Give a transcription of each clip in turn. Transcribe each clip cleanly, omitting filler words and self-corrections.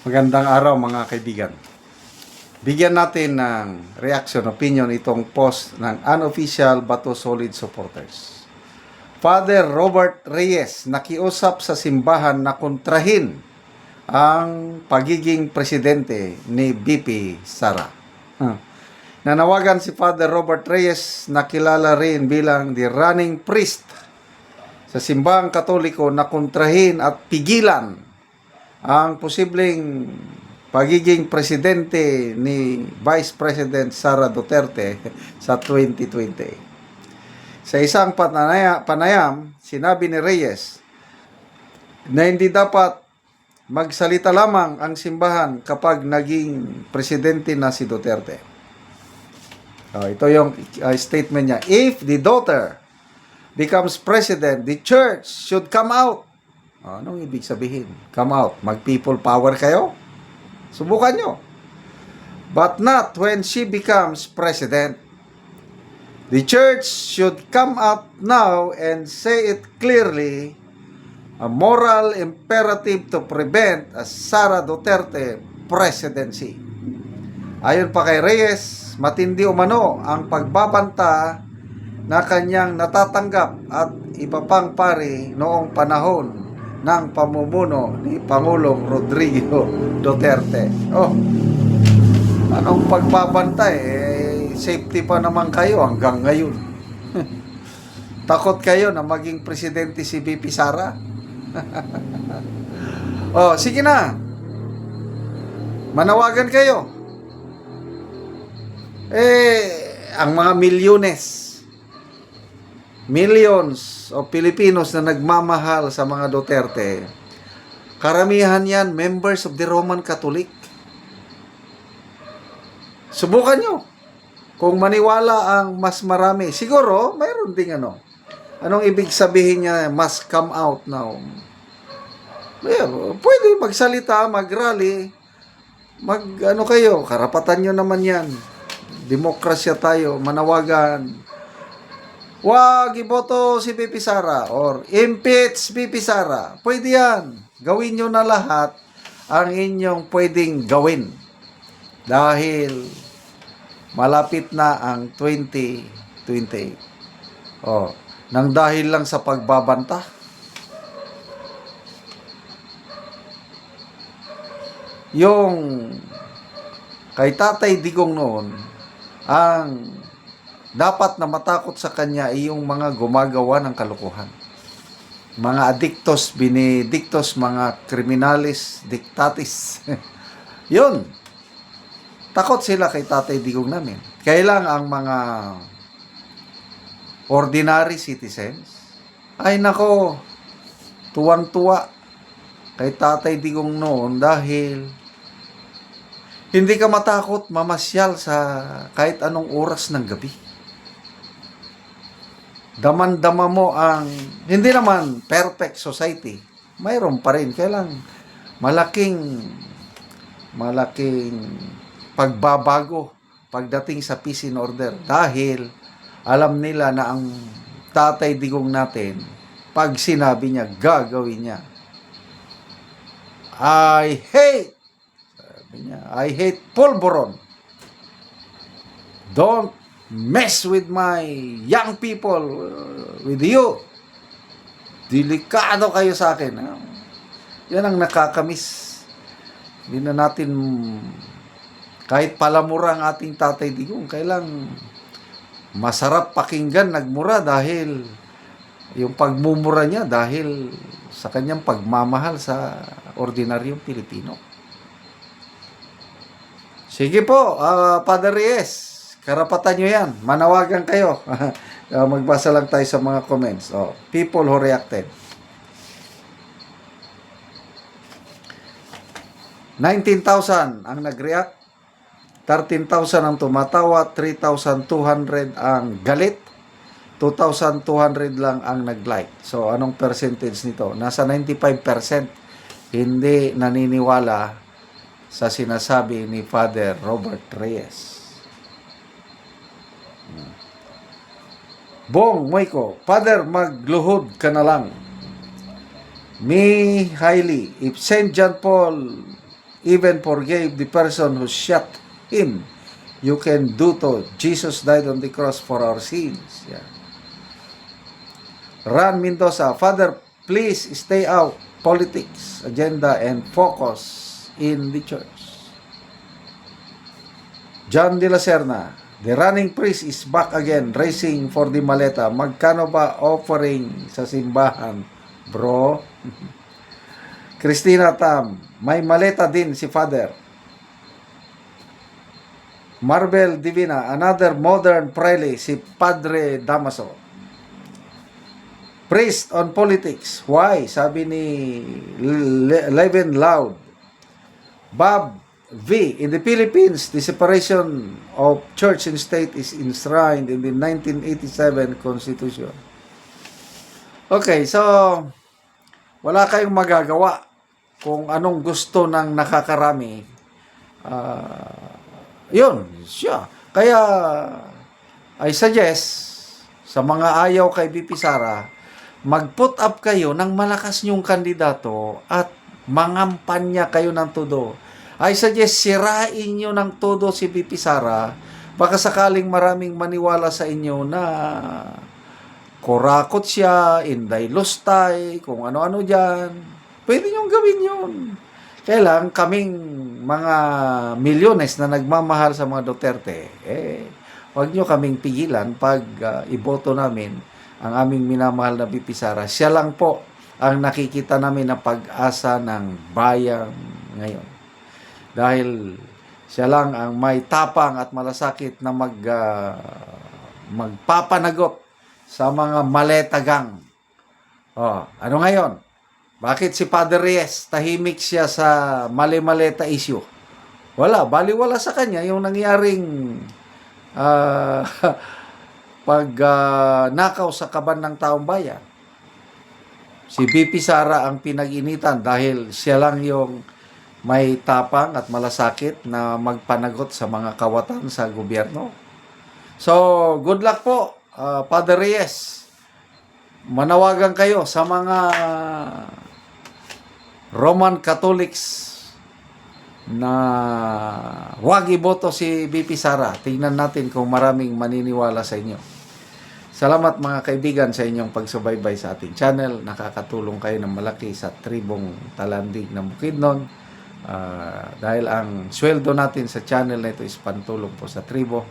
Magandang araw mga kaibigan. Bigyan natin ng reaction, opinion itong post ng unofficial Bato Solid supporters. Father Robert Reyes nakiusap sa simbahan na kontrahin ang pagiging presidente ni BP Sara. Nanawagan si Father Robert Reyes na kilala rin bilang the running priest sa simbahang Katoliko na kontrahin at pigilan ang posibleng pagiging presidente ni Vice President Sara Duterte sa 2020. Sa isang panayam, sinabi ni Reyes na hindi dapat magsalita lamang ang simbahan kapag naging presidente na si Duterte. Ito yung statement niya. If the daughter becomes president, the church should come out. Anong ibig sabihin? Come out. Mag-people power kayo? Subukan nyo. But not when she becomes president. The church should come out now and say it clearly, a moral imperative to prevent a Sara Duterte presidency. Ayon pa kay Reyes, matindi umano ang pagbabanta na kanyang natatanggap at iba pang pari noong panahon ng pamumuno ni Pangulong Rodrigo Duterte. Anong pagbabanta safety pa naman kayo hanggang ngayon. Takot kayo na maging presidente si BP Sara? Sige na. Manawagan kayo. Ang mga millions o Pilipinos na nagmamahal sa mga Duterte, karamihan yan members of the Roman Catholic. Subukan nyo. Kung maniwala ang mas marami, siguro mayroon ding Anong ibig sabihin niya, must come out now? Pwede magsalita, mag-rally, kayo, karapatan nyo naman yan. Demokrasya tayo, manawagan. Wag iboto si BP Sara or impeach BP Sara. Pwede yan. Gawin nyo na lahat ang inyong pwedeng gawin. Dahil malapit na ang 2028. Nang dahil lang sa pagbabanta. Yung kay Tatay Digong noon, ang dapat na matakot sa kanya ay yung mga gumagawa ng kalokohan. Mga adictos, benedictos, mga kriminalis, dictatis. Yun. Takot sila kay Tatay Digong namin. Kailang ang mga ordinary citizens, ay nako, tuwan-tuwa kay Tatay Digong noon dahil hindi ka matakot mamasyal sa kahit anong oras ng gabi. Daman-dama mo ang, hindi naman perfect society, mayroon pa rin. Kailang malaking pagbabago pagdating sa peace and order. Dahil alam nila na ang Tatay Digong natin, pag sinabi niya, gagawin niya. I hate pulburon. Don't mess with my young people, with you. Delikado kayo sa akin. Yan ang nakakamiss. Hindi na natin, kahit palamura ang ating Tatay Digong, kailang masarap pakinggan nagmura dahil yung pagmumura niya dahil sa kanyang pagmamahal sa ordinaryong Pilipino. Sige po, Father Reyes, karapatan nyo yan. Manawagan kayo. Magbasa lang tayo sa mga comments. People who reacted. 19,000 ang nag-react. 13,000 ang tumatawa. 3,200 ang galit. 2,200 lang ang nag-like. So, anong percentage nito? Nasa 95% hindi naniniwala sa sinasabi ni Father Robert Reyes. Bong Moiko, Father, magluhod ka na lang. Me highly, if St. John Paul even forgave the person who shot him, you can do to. Jesus died on the cross for our sins. Yeah. Ran Mendoza, Father, please stay out politics agenda and focus in the church. John de la Serna, the running priest is back again, racing for the maleta. Magkano ba offering sa simbahan, bro? Christina Tam, may maleta din si Father. Marvel Divina, another modern prele, si Padre Damaso. Priest on politics, why? Sabi ni Levin Loud. Bob V. In the Philippines, the separation of church and state is enshrined in the 1987 Constitution. Okay, so wala kayong magagawa kung anong gusto ng nakakarami. Yun, siya. Kaya, I suggest sa mga ayaw kay BP Sara, mag-put up kayo ng malakas niyong kandidato at mangampanya kayo ng todo. I suggest sirain nyo ng todo si BP Sara, baka sakaling maraming maniwala sa inyo na kurakot siya, inday lustay, kung ano-ano dyan. Pwede nyong gawin yun. Kailang kaming mga milyones na nagmamahal sa mga Duterte, wag nyo kaming pigilan pag iboto namin ang aming minamahal na BP Sara. Siya lang po ang nakikita namin na pag-asa ng bayan ngayon. Dahil siya lang ang may tapang at malasakit na magpapanagot sa mga maletagang. Ano ngayon? Bakit si Father Reyes tahimik siya sa mali-maleta issue? Baliwala sa kanya yung nangyaring nakaw sa kaban ng taong bayan. Si BP Sara ang pinag-initan dahil siya lang yung may tapang at malasakit na magpanagot sa mga kawatan sa gobyerno. So, good luck po, Father Reyes. Manawagan kayo sa mga Roman Catholics na huwag iboto si BP Sara. Tingnan natin kung maraming maniniwala sa inyo. Salamat mga kaibigan sa inyong pagsubaybay sa ating channel. Nakakatulong kayo ng malaki sa tribong Talandig ng Bukidnon. Dahil ang sweldo natin sa channel na ito is pantulong po sa tribo.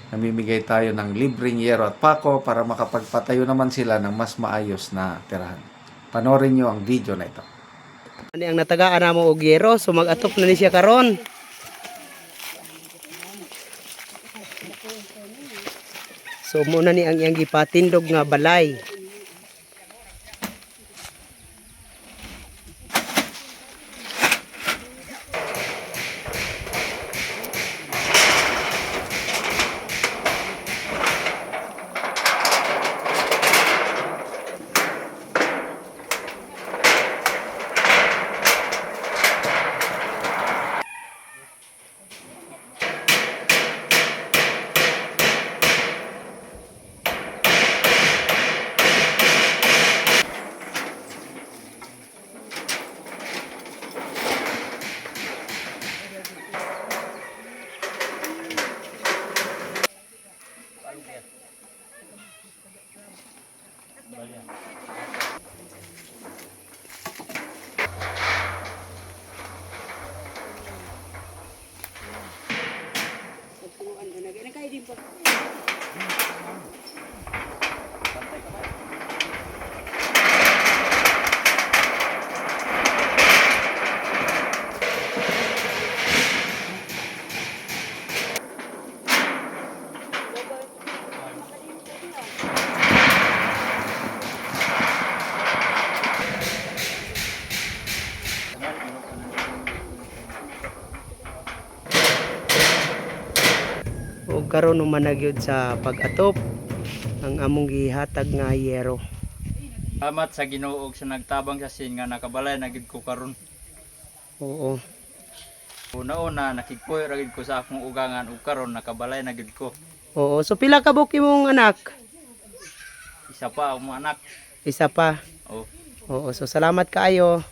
Namimigay tayo ng libreng yero at pako para makapagpatayo naman sila ng mas maayos na tirahan. Panoorin nyo ang video na ito. Ano ang natagaan na mo og yero, so mag-atop na ni siya karon. So muna ni ang iyang gipatindog nga balay. Ug karon man nagyud sa pag-atop ang among gihatag nga yero. Salamat sa Ginoo sa nagtabang sa sin nga nakabalay na gid ko karon. Oo. Una-una nakigpuyo ra gid ko sa akong ugangan ug karon nakabalay na gid ko. Oo, so pila ka buok imong anak? Isa pa akong anak. Isa pa. Oh. Oo, so salamat kaayo.